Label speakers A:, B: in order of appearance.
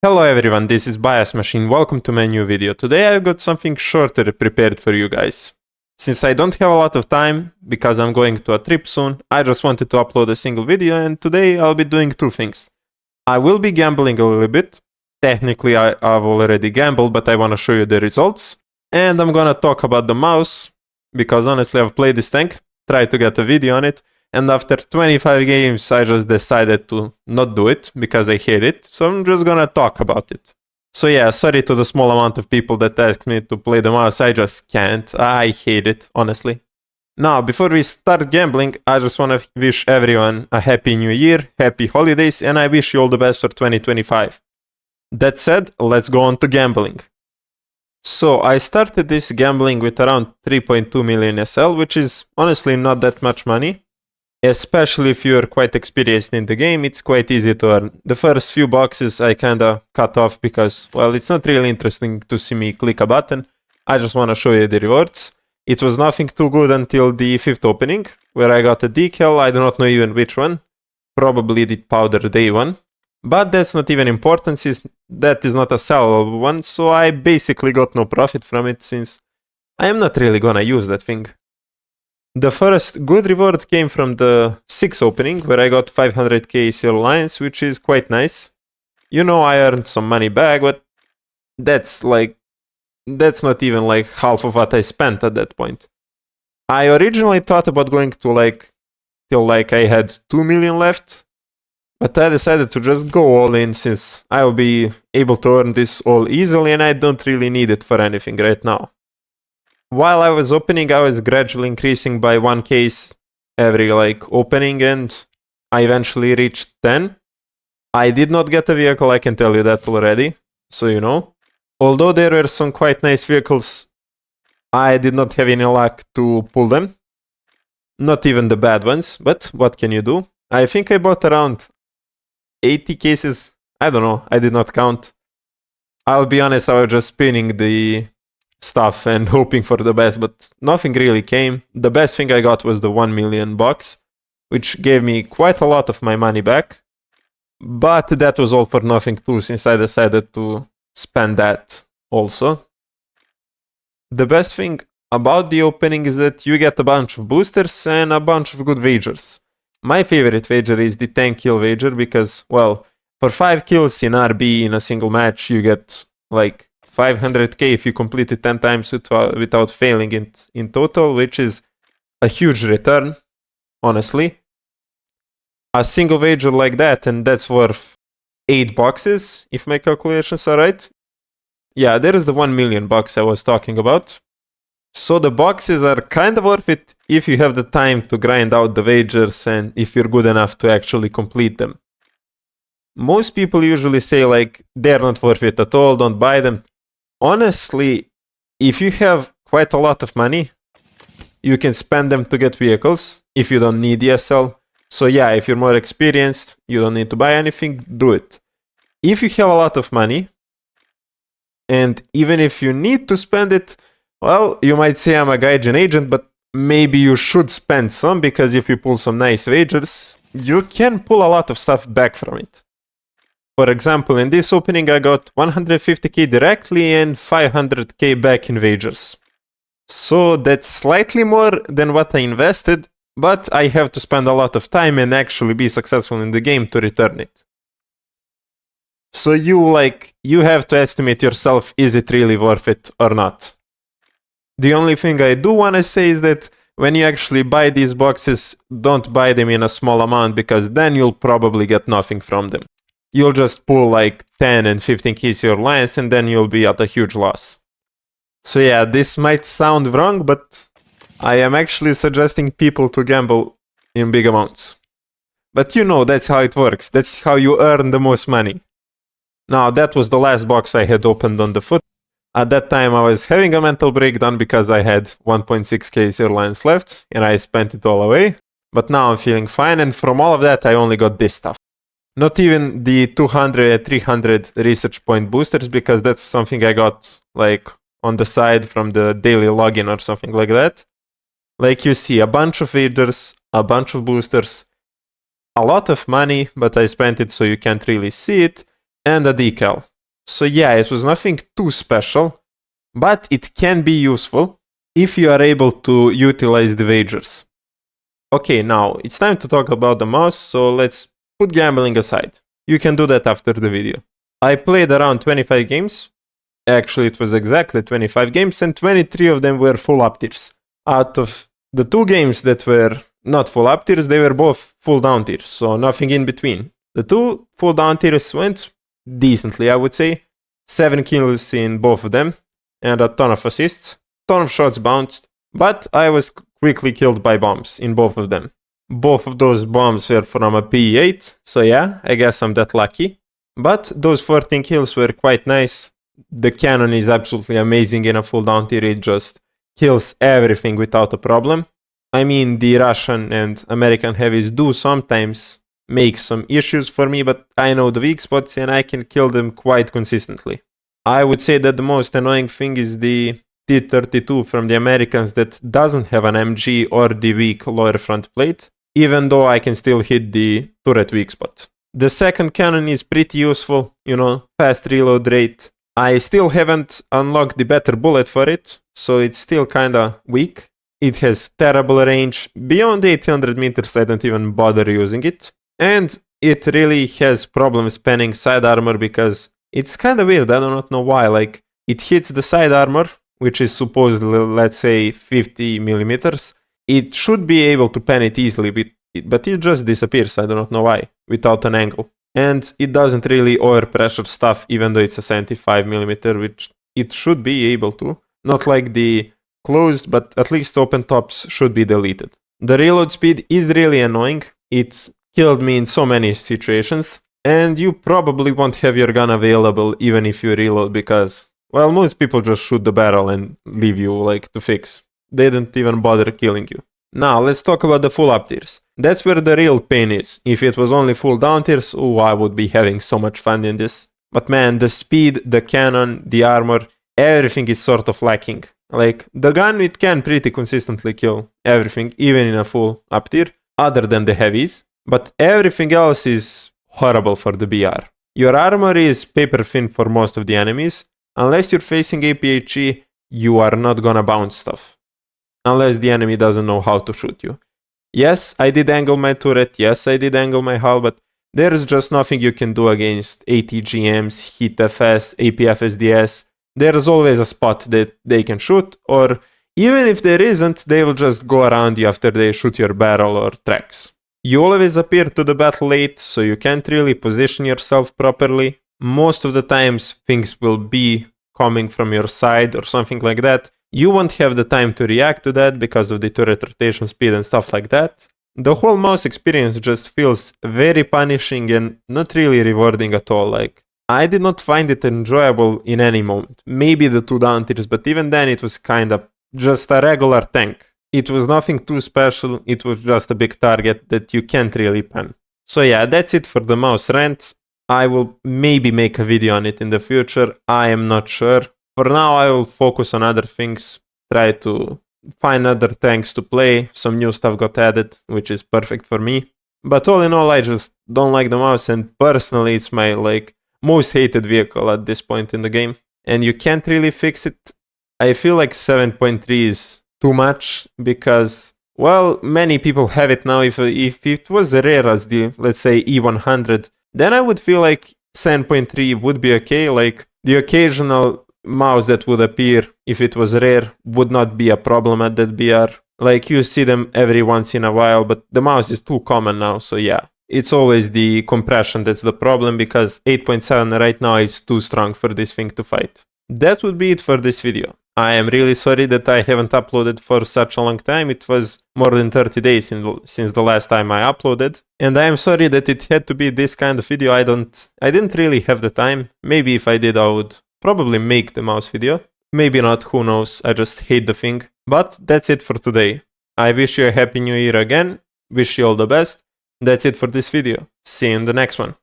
A: Hello everyone, this is Bias Machine. Welcome to my new video. Today I've got something shorter prepared for you guys. Since I don't have a lot of time, because I'm going to a trip soon, I just wanted to upload a single video, and today I'll be doing two things. I will be gambling a little bit. Technically I've already gambled, but I want to show you the results. And I'm gonna talk about the MAUS, because honestly I've played this tank, tried to get a video on it, and after 25 games, I just decided to not do it because I hate it. So I'm just gonna talk about it. So yeah, sorry to the small amount of people that asked me to play the MAUS. I just can't. I hate it, honestly. Now, before we start gambling, I just wanna wish everyone a happy new year, happy holidays, and I wish you all the best for 2025. That said, let's go on to gambling. So I started this gambling with around 3.2 million SL, which is honestly not that much money. Especially if you're quite experienced in the game, it's quite easy to earn. The first few boxes I kinda cut off because, well, it's not really interesting to see me click a button. I just wanna show you the rewards. It was nothing too good until the 5th opening, where I got a decal. I do not know even which one. Probably the powder day one. But that's not even important, since that is not a sellable one, so I basically got no profit from it, since I am not really gonna use that thing. The first good reward came from the 6th opening, where I got 500k Silver Lions, which is quite nice. You know, I earned some money back, but that's not even like half of what I spent at that point. I originally thought about going to till I had 2 million left, but I decided to just go all in, since I'll be able to earn this all easily and I don't really need it for anything right now. While I was opening, I was gradually increasing by 1 case every opening, and I eventually reached 10. I did not get a vehicle, I can tell you that already, so you know. Although there were some quite nice vehicles, I did not have any luck to pull them. Not even the bad ones, but what can you do? I think I bought around 80 cases. I don't know, I did not count. I'll be honest, I was just spinning the stuff and hoping for the best, but nothing really came. The best thing I got was the 1 million box, which gave me quite a lot of my money back. But that was all for nothing too, since I decided to spend that also. The best thing about the opening is that you get a bunch of boosters and a bunch of good wagers. My favorite wager is the 10 kill wager, because, well, for 5 kills in RB in a single match, you get 500k if you complete it 10 times without failing it in total, which is a huge return, honestly. A single wager like that, and that's worth 8 boxes, if my calculations are right. Yeah, there is the 1 million box I was talking about. So the boxes are kind of worth it if you have the time to grind out the wagers and if you're good enough to actually complete them. Most people usually say they're not worth it at all, don't buy them. Honestly, if you have quite a lot of money, you can spend them to get vehicles if you don't need the SL. So yeah, if you're more experienced, you don't need to buy anything, do it. If you have a lot of money, and even if you need to spend it, well, you might say I'm a Gaijin agent, but maybe you should spend some, because if you pull some nice wagers, you can pull a lot of stuff back from it. For example, in this opening I got 150k directly and 500k back in wagers. So that's slightly more than what I invested, but I have to spend a lot of time and actually be successful in the game to return it. So you have to estimate yourself, is it really worth it or not? The only thing I do want to say is that when you actually buy these boxes, don't buy them in a small amount, because then you'll probably get nothing from them. You'll just pull 10 and 15 keys your lines, and then you'll be at a huge loss. So yeah, this might sound wrong, but I am actually suggesting people to gamble in big amounts. But you know, that's how it works. That's how you earn the most money. Now, that was the last box I had opened on the foot. At that time, I was having a mental breakdown because I had 1.6k Silver Lions left, and I spent it all away. But now I'm feeling fine, and from all of that, I only got this stuff. Not even the 200, 300 research point boosters, because that's something I got on the side from the daily login or something like that. You see, a bunch of wagers, a bunch of boosters, a lot of money, but I spent it so you can't really see it, and a decal. So yeah, it was nothing too special, but it can be useful if you are able to utilize the wagers. Okay, now it's time to talk about the mouse, so let's put gambling aside. You can do that after the video. I played around 25 games. Actually, it was exactly 25 games, and 23 of them were full up tiers. Out of the 2 games that were not full up tiers, they were both full down tiers, so nothing in between. The 2 full down tiers went decently, I would say. 7 kills in both of them, and a ton of assists, ton of shots bounced, but I was quickly killed by bombs in both of them. Both of those bombs were from a P8, so yeah, I guess I'm that lucky. But those 14 kills were quite nice. The cannon is absolutely amazing in a full down tier, it just kills everything without a problem. I mean, the Russian and American heavies do sometimes make some issues for me, but I know the weak spots and I can kill them quite consistently. I would say that the most annoying thing is the T-32 from the Americans that doesn't have an MG or the weak lower front plate, even though I can still hit the turret weak spot. The second cannon is pretty useful, you know, fast reload rate. I still haven't unlocked the better bullet for it, so it's still kinda weak. It has terrible range. Beyond 800 meters I don't even bother using it. And it really has problems spanning side armor because it's kinda weird, I do not know why. Like, it hits the side armor, which is supposedly, let's say, 50 millimeters. It should be able to pen it easily, but it just disappears, I do not know why, without an angle. And it doesn't really overpressure stuff, even though it's a 75mm, which it should be able to. Not like the closed, but at least open tops should be deleted. The reload speed is really annoying. It's killed me in so many situations. And you probably won't have your gun available even if you reload because, well, most people just shoot the barrel and leave you, like, to fix. They don't even bother killing you. Now, let's talk about the full up tiers. That's where the real pain is. If it was only full down tiers, oh, I would be having so much fun in this. But man, the speed, the cannon, the armor, everything is sort of lacking. Like, the gun, it can pretty consistently kill everything, even in a full up tier, other than the heavies. But everything else is horrible for the BR. Your armor is paper thin for most of the enemies. Unless you're facing APHE, you are not gonna bounce stuff. Unless the enemy doesn't know how to shoot you. Yes, I did angle my turret, yes, I did angle my hull, but there's just nothing you can do against ATGMs, HIT FS, APF SDS. There's always a spot that they can shoot, or even if there isn't, they will just go around you after they shoot your barrel or tracks. You always appear to the battle late, so you can't really position yourself properly. Most of the times things will be coming from your side or something like that. You won't have the time to react to that because of the turret rotation speed and stuff like that. The whole mouse experience just feels very punishing and not really rewarding at all. Like, I did not find it enjoyable in any moment. Maybe the 2 down tiers, but even then it was kinda just a regular tank. It was nothing too special, it was just a big target that you can't really pen. So yeah, that's it for the mouse rant. I will maybe make a video on it in the future, I am not sure. For now, I will focus on other things, try to find other tanks to play, some new stuff got added, which is perfect for me. But all in all, I just don't like the mouse, and personally, it's my, like, most hated vehicle at this point in the game. And you can't really fix it. I feel like 7.3 is too much, because, well, many people have it now. If it was rare as the, let's say, E100, then I would feel like 7.3 would be okay, like, the occasional mouse that would appear if it was rare would not be a problem at that BR. Like, you see them every once in a while, but the mouse is too common now, so yeah. It's always the compression that's the problem, because 8.7 right now is too strong for this thing to fight. That would be it for this video. I am really sorry that I haven't uploaded for such a long time. It was more than 30 days since the last time I uploaded. And I am sorry that it had to be this kind of video. I didn't really have the time. Maybe if I did, I would probably make the mouse video. Maybe not, who knows, I just hate the thing. But that's it for today. I wish you a happy new year again, wish you all the best. That's it for this video. See you in the next one.